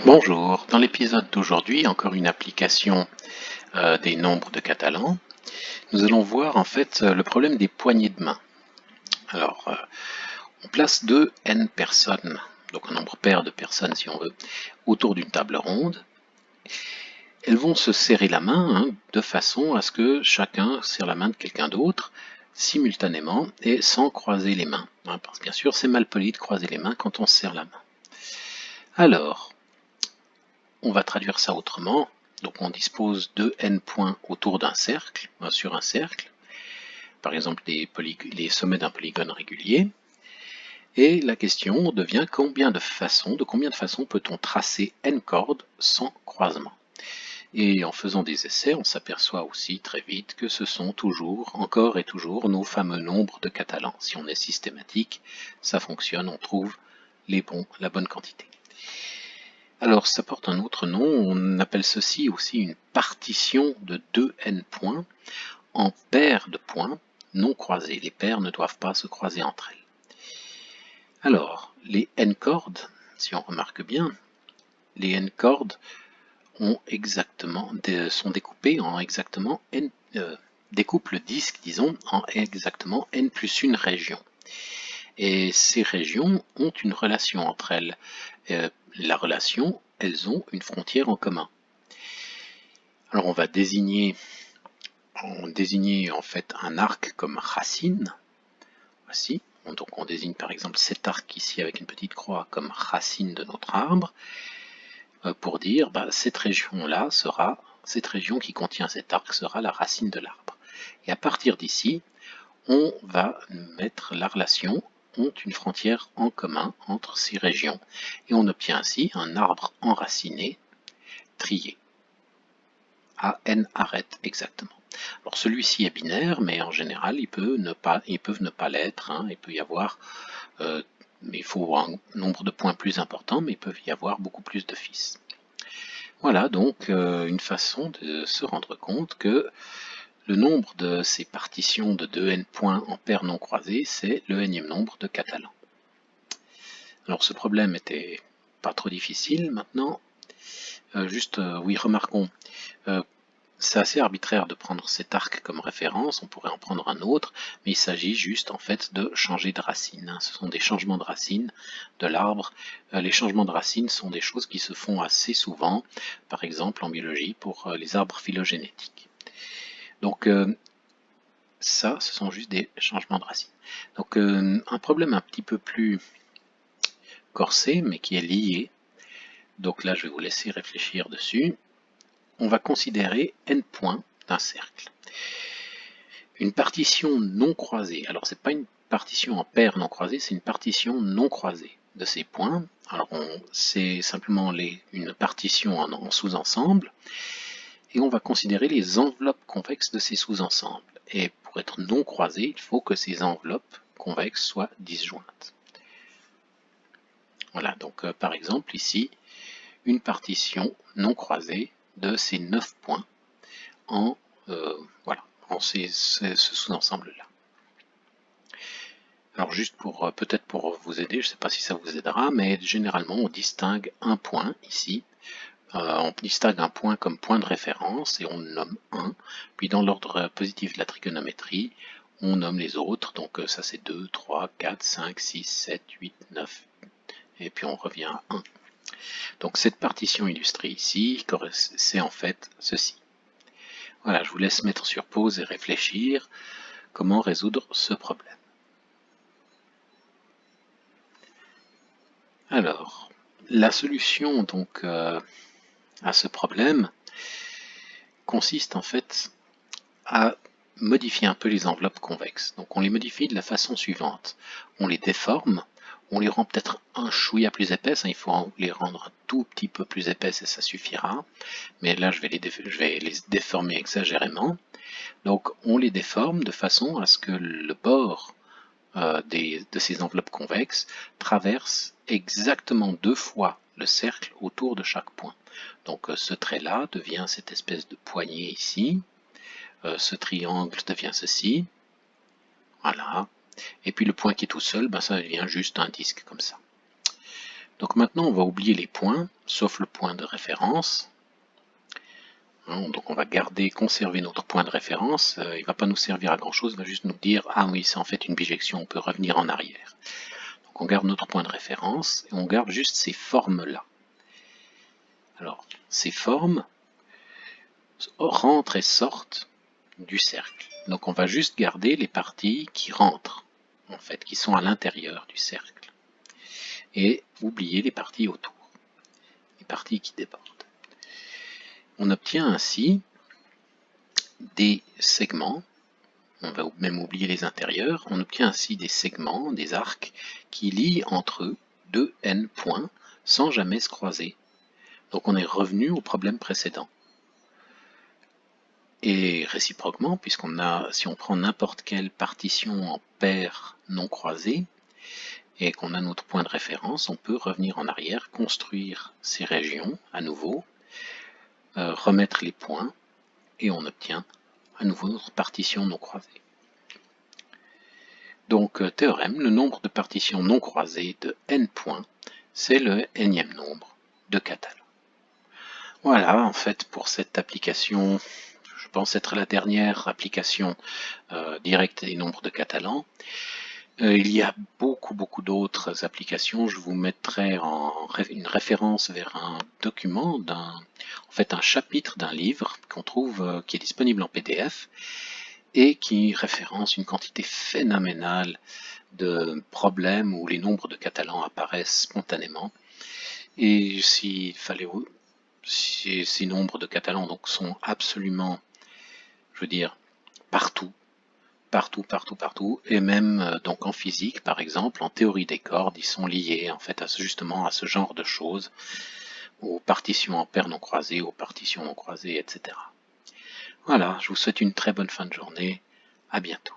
Bonjour, dans l'épisode d'aujourd'hui, encore une application des nombres de Catalan. Nous allons voir en fait le problème des poignées de main. Alors, on place deux n personnes, donc un nombre pair de personnes si on veut, autour d'une table ronde. Elles vont se serrer la main de façon à ce que chacun serre la main de quelqu'un d'autre simultanément et sans croiser les mains. Parce que bien sûr, c'est mal poli de croiser les mains quand on se serre la main. Alors, on va traduire ça autrement. Donc on dispose de n points autour d'un cercle, sur un cercle, par exemple les sommets d'un polygone régulier. Et la question devient de combien de façons peut-on tracer n cordes sans croisement? Et en faisant des essais, on s'aperçoit aussi très vite que ce sont toujours, encore et toujours, nos fameux nombres de Catalan. Si on est systématique, ça fonctionne, on trouve la bonne quantité. Alors ça porte un autre nom, on appelle ceci aussi une partition de 2n points en paires de points non croisés. Les paires ne doivent pas se croiser entre elles. Alors, les n cordes, si on remarque bien, les n cordes sont découpées en exactement n, découpent le disque, disons, en exactement n plus une région. Et ces régions ont une relation entre elles. La relation, elles ont une frontière en commun. Alors on va désigner en fait un arc comme racine. Voici. Donc on désigne par exemple cet arc ici avec une petite croix comme racine de notre arbre pour dire cette région qui contient cet arc sera la racine de l'arbre. Et à partir d'ici, on va mettre la relation ont une frontière en commun entre ces régions. Et on obtient ainsi un arbre enraciné trié. À n arêtes exactement. Alors celui-ci est binaire, mais en général ils peuvent ne pas l'être. Il peut y avoir, mais il faut un nombre de points plus important, mais il peut y avoir beaucoup plus de fils. Voilà donc une façon de se rendre compte que le nombre de ces partitions de 2n points en paires non croisées, c'est le nème nombre de Catalan. Alors ce problème était pas trop difficile. Maintenant, remarquons, c'est assez arbitraire de prendre cet arc comme référence, on pourrait en prendre un autre, mais il s'agit juste en fait de changer de racine. Ce sont des changements de racine de l'arbre. Les changements de racine sont des choses qui se font assez souvent, par exemple en biologie pour les arbres phylogénétiques. Donc ça, ce sont juste des changements de racine. Donc un problème un petit peu plus corsé, mais qui est lié. Donc là, je vais vous laisser réfléchir dessus. On va considérer n points d'un cercle. Une partition non croisée, alors c'est pas une partition en paire non croisée, c'est une partition non croisée de ces points. Alors c'est simplement une partition en sous-ensemble, et on va considérer les enveloppes convexes de ces sous-ensembles. Et pour être non croisées, il faut que ces enveloppes convexes soient disjointes. Voilà, donc par exemple ici, une partition non croisée de ces 9 points en ce sous-ensemble-là. Alors juste peut-être pour vous aider, je ne sais pas si ça vous aidera, mais généralement on distingue un point ici. On distingue un point comme point de référence et on le nomme 1. Puis dans l'ordre positif de la trigonométrie, on nomme les autres. Donc ça c'est 2, 3, 4, 5, 6, 7, 8, 9. Et puis on revient à 1. Donc cette partition illustrée ici, c'est en fait ceci. Voilà, je vous laisse mettre sur pause et réfléchir comment résoudre ce problème. Alors, la solution donc à ce problème consiste en fait à modifier un peu les enveloppes convexes. Donc on les modifie de la façon suivante. On les déforme, on les rend peut-être un chouïa plus épaisses, il faut les rendre un tout petit peu plus épaisses et ça suffira. Mais là je vais les déformer exagérément. Donc on les déforme de façon à ce que le bord de ces enveloppes convexes traverse exactement 2 fois le cercle autour de chaque point. Donc ce trait-là devient cette espèce de poignée ici. Ce triangle devient ceci. Voilà. Et puis le point qui est tout seul, ça devient juste un disque comme ça. Donc maintenant, on va oublier les points, sauf le point de référence. Donc on va conserver notre point de référence. Il ne va pas nous servir à grand chose, il va juste nous dire ah oui, c'est en fait une bijection, on peut revenir en arrière. Donc on garde notre point de référence et on garde juste ces formes-là. Alors, ces formes rentrent et sortent du cercle. Donc on va juste garder les parties qui rentrent, en fait, qui sont à l'intérieur du cercle. Et oublier les parties autour, les parties qui débordent. On obtient ainsi des segments, on va même oublier les intérieurs, on obtient ainsi des segments, des arcs, qui lient entre eux deux n points sans jamais se croiser. Donc on est revenu au problème précédent. Et réciproquement, si on prend n'importe quelle partition en paires non croisées, et qu'on a notre point de référence, on peut revenir en arrière, construire ces régions à nouveau, remettre les points, et on obtient à nouveau notre partition non croisée. Donc, théorème, le nombre de partitions non croisées de n points, c'est le nème nombre de Catalan. Voilà, en fait, pour cette application, je pense être la dernière application directe des nombres de Catalan. Il y a beaucoup d'autres applications. Je vous mettrai une référence vers un document, en fait un chapitre d'un livre qu'on trouve, qui est disponible en PDF et qui référence une quantité phénoménale de problèmes où les nombres de Catalan apparaissent spontanément. Et ces nombres de Catalan donc sont absolument, je veux dire, partout, et même donc en physique, par exemple, en théorie des cordes, ils sont liés en fait justement à ce genre de choses, aux partitions en paires non croisées, aux partitions non croisées, etc. Voilà, je vous souhaite une très bonne fin de journée, à bientôt.